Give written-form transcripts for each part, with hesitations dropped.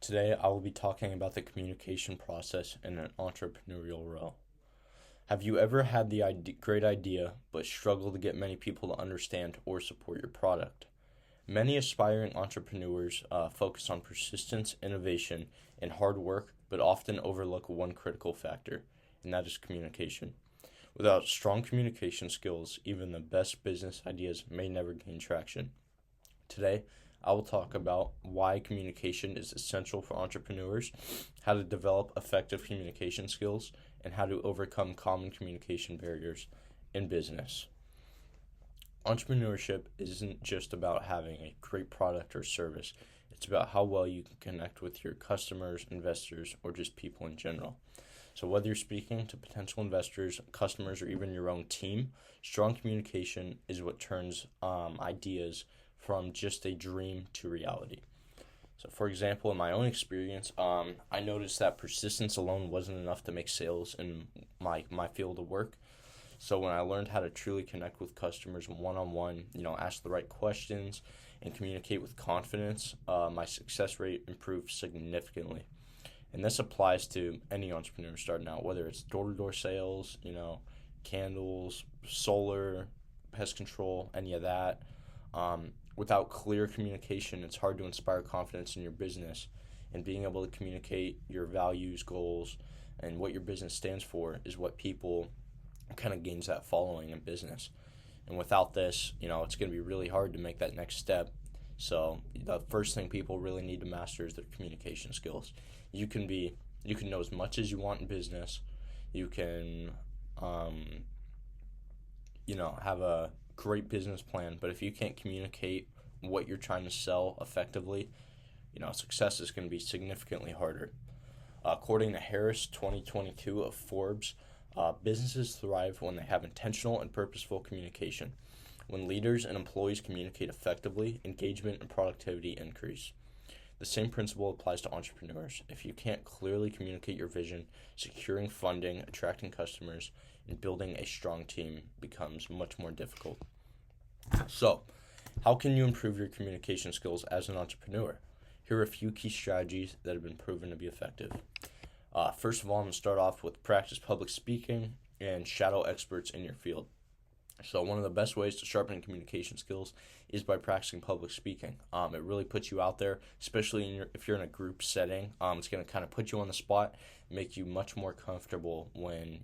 Today, I will be talking about the communication process in an entrepreneurial role. Have you ever had the great idea but struggled to get many people to understand or support your product? Many aspiring entrepreneurs focus on persistence, innovation, and hard work, but often overlook one critical factor, and that is communication. Without strong communication skills, even the best business ideas may never gain traction. Today, I will talk about why communication is essential for entrepreneurs, how to develop effective communication skills, and how to overcome common communication barriers in business. Entrepreneurship isn't just about having a great product or service, it's about how well you can connect with your customers, investors, or just people in general. So, whether you're speaking to potential investors, customers, or even your own team, strong communication is what turns ideas from just a dream to reality. So, for example, in my own experience, I noticed that persistence alone wasn't enough to make sales in my field of work. So, when I learned how to truly connect with customers one on one, ask the right questions and communicate with confidence, my success rate improved significantly. And this applies to any entrepreneur starting out, whether it's door to door sales, candles, solar, pest control, any of that. Without clear communication, it's hard to inspire confidence in your business. And being able to communicate your values, goals, and what your business stands for is what people kind of gains that following in business. And without this, it's going to be really hard to make that next step. So the first thing people really need to master is their communication skills. You can know as much as you want in business. You can, have a great business plan, but if you can't communicate what you're trying to sell effectively, success is going to be significantly harder. According to Harris 2022 of Forbes, businesses thrive when they have intentional and purposeful communication. When leaders and employees communicate effectively, engagement and productivity increase. The same principle applies to entrepreneurs. If you can't clearly communicate your vision, securing funding, attracting customers, and building a strong team becomes much more difficult. So, how can you improve your communication skills as an entrepreneur? Here are a few key strategies that have been proven to be effective. First of all, I'm going to start off with practice public speaking and shadow experts in your field. So one of the best ways to sharpen communication skills is by practicing public speaking. It really puts you out there, especially if you're in a group setting. It's going to kind of put you on the spot, make you much more comfortable when,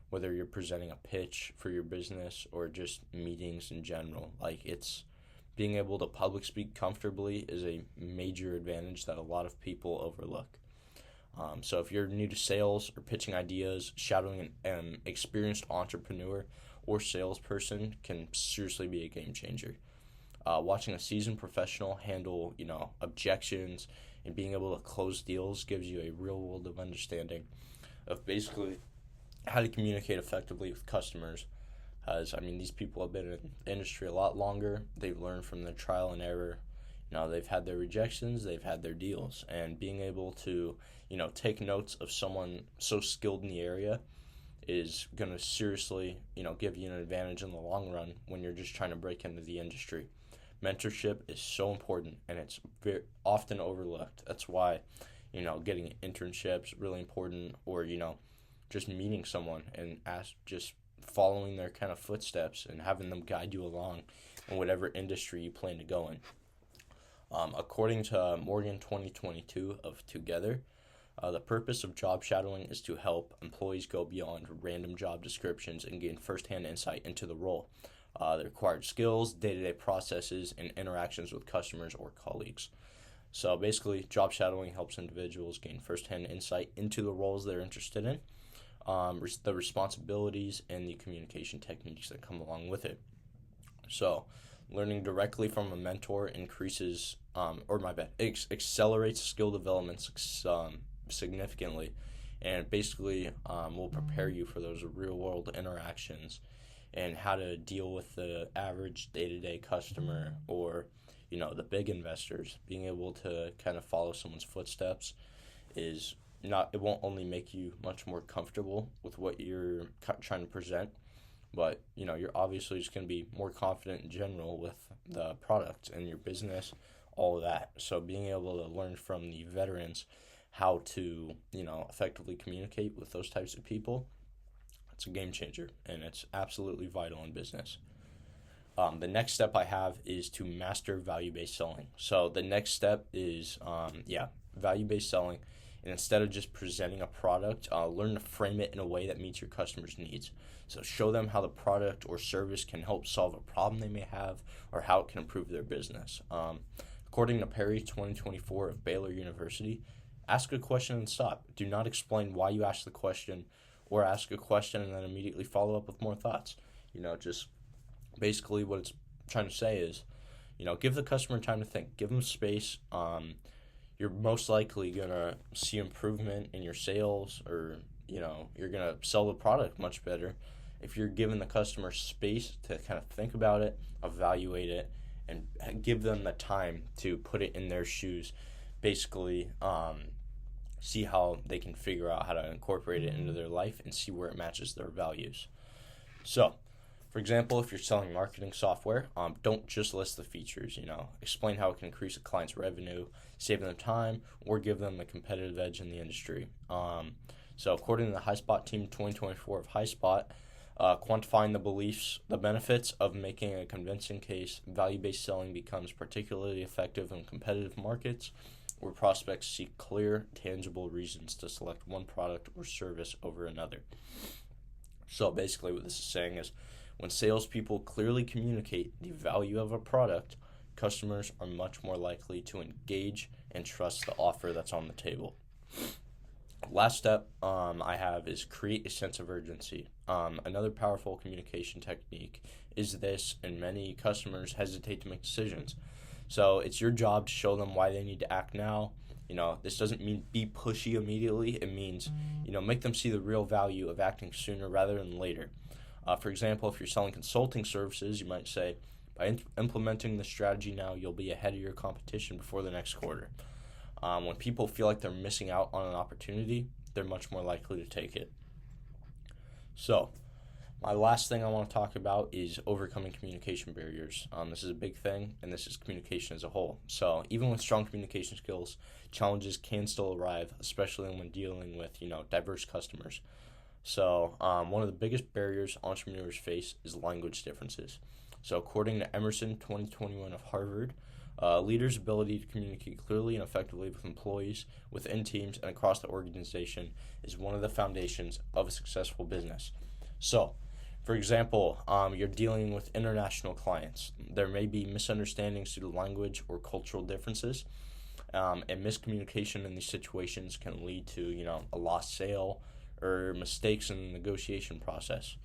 whether you're presenting a pitch for your business or just meetings in general. It's being able to public speak comfortably is a major advantage that a lot of people overlook. So if you're new to sales or pitching ideas, shadowing an experienced entrepreneur or salesperson can seriously be a game changer. Watching a seasoned professional handle, objections and being able to close deals gives you a real world of understanding of basically how to communicate effectively with customers. As these people have been in the industry a lot longer. They've learned from their trial and error. They've had their rejections, they've had their deals, and being able to, take notes of someone so skilled in the area is going to seriously, give you an advantage in the long run when you're just trying to break into the industry. Mentorship is so important, and it's very often overlooked. That's why, getting internships really important, or, just meeting someone and just following their kind of footsteps and having them guide you along in whatever industry you plan to go in. According to Morgan 2022 of Together, the purpose of job shadowing is to help employees go beyond random job descriptions and gain firsthand insight into the role, the required skills, day-to-day processes, and interactions with customers or colleagues. So basically, job shadowing helps individuals gain firsthand insight into the roles they're interested in, the responsibilities, and the communication techniques that come along with it. So, learning directly from a mentor accelerates skill development significantly, and basically will prepare you for those real world interactions and how to deal with the average day-to-day customer or the big investors. Being able to kind of follow someone's footsteps it won't only make you much more comfortable with what you're trying to present, but you're obviously just going to be more confident in general with the product and your business all of that. So being able to learn from the veterans how to, effectively communicate with those types of people, it's a game changer, and it's absolutely vital in business. The next step I have is to master value-based selling. So the next step is, value-based selling. And instead of just presenting a product, learn to frame it in a way that meets your customers' needs. So show them how the product or service can help solve a problem they may have or how it can improve their business. According to Perry 2024 of Baylor University, ask a question and stop. Do not explain why you asked the question, or ask a question and then immediately follow up with more thoughts. Just basically what it's trying to say is, give the customer time to think. Give them space. You're most likely going to see improvement in your sales, or, you're going to sell the product much better if you're giving the customer space to kind of think about it, evaluate it, and give them the time to put it in their shoes. Basically, see how they can figure out how to incorporate it into their life and see where it matches their values. So, for example, if you're selling marketing software, don't just list the features, explain how it can increase a client's revenue, save them time, or give them a competitive edge in the industry. So according to the HighSpot team 2024 of HighSpot, quantifying the benefits of making a convincing case, value-based selling becomes particularly effective in competitive markets where prospects seek clear, tangible reasons to select one product or service over another. So basically what this is saying is, when salespeople clearly communicate the value of a product, customers are much more likely to engage and trust the offer that's on the table. Last step I have is create a sense of urgency. Another powerful communication technique is this, and many customers hesitate to make decisions. So it's your job to show them why they need to act now. This doesn't mean be pushy immediately. It means, make them see the real value of acting sooner rather than later. For example, if you're selling consulting services, you might say, by implementing the strategy now, you'll be ahead of your competition before the next quarter. When people feel like they're missing out on an opportunity, they're much more likely to take it. So, my last thing I want to talk about is overcoming communication barriers. This is a big thing, and this is communication as a whole. So, even with strong communication skills, challenges can still arrive, especially when dealing with, diverse customers. So one of the biggest barriers entrepreneurs face is language differences. So according to Emerson 2021 of Harvard, leaders' ability to communicate clearly and effectively with employees, within teams, and across the organization is one of the foundations of a successful business. So, for example, you're dealing with international clients. There may be misunderstandings due to language or cultural differences, and miscommunication in these situations can lead to, a lost sale, or mistakes in the negotiation process.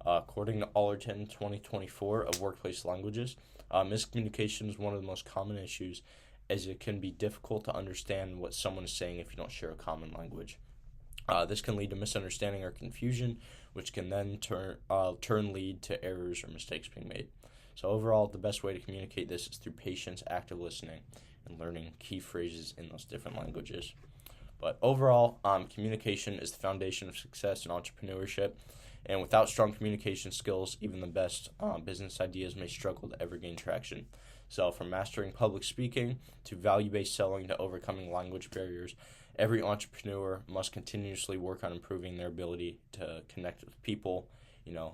According to Allerton 2024 of Workplace Languages, miscommunication is one of the most common issues, as it can be difficult to understand what someone is saying if you don't share a common language. This can lead to misunderstanding or confusion, which can then turn lead to errors or mistakes being made. So overall, the best way to communicate this is through patience, active listening, and learning key phrases in those different languages. But overall, communication is the foundation of success in entrepreneurship. And without strong communication skills, even the best business ideas may struggle to ever gain traction. So from mastering public speaking to value-based selling to overcoming language barriers, every entrepreneur must continuously work on improving their ability to connect with people,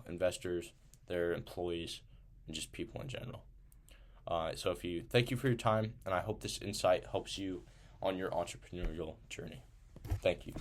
investors, their employees, and just people in general. So thank you for your time, and I hope this insight helps you on your entrepreneurial journey. Thank you.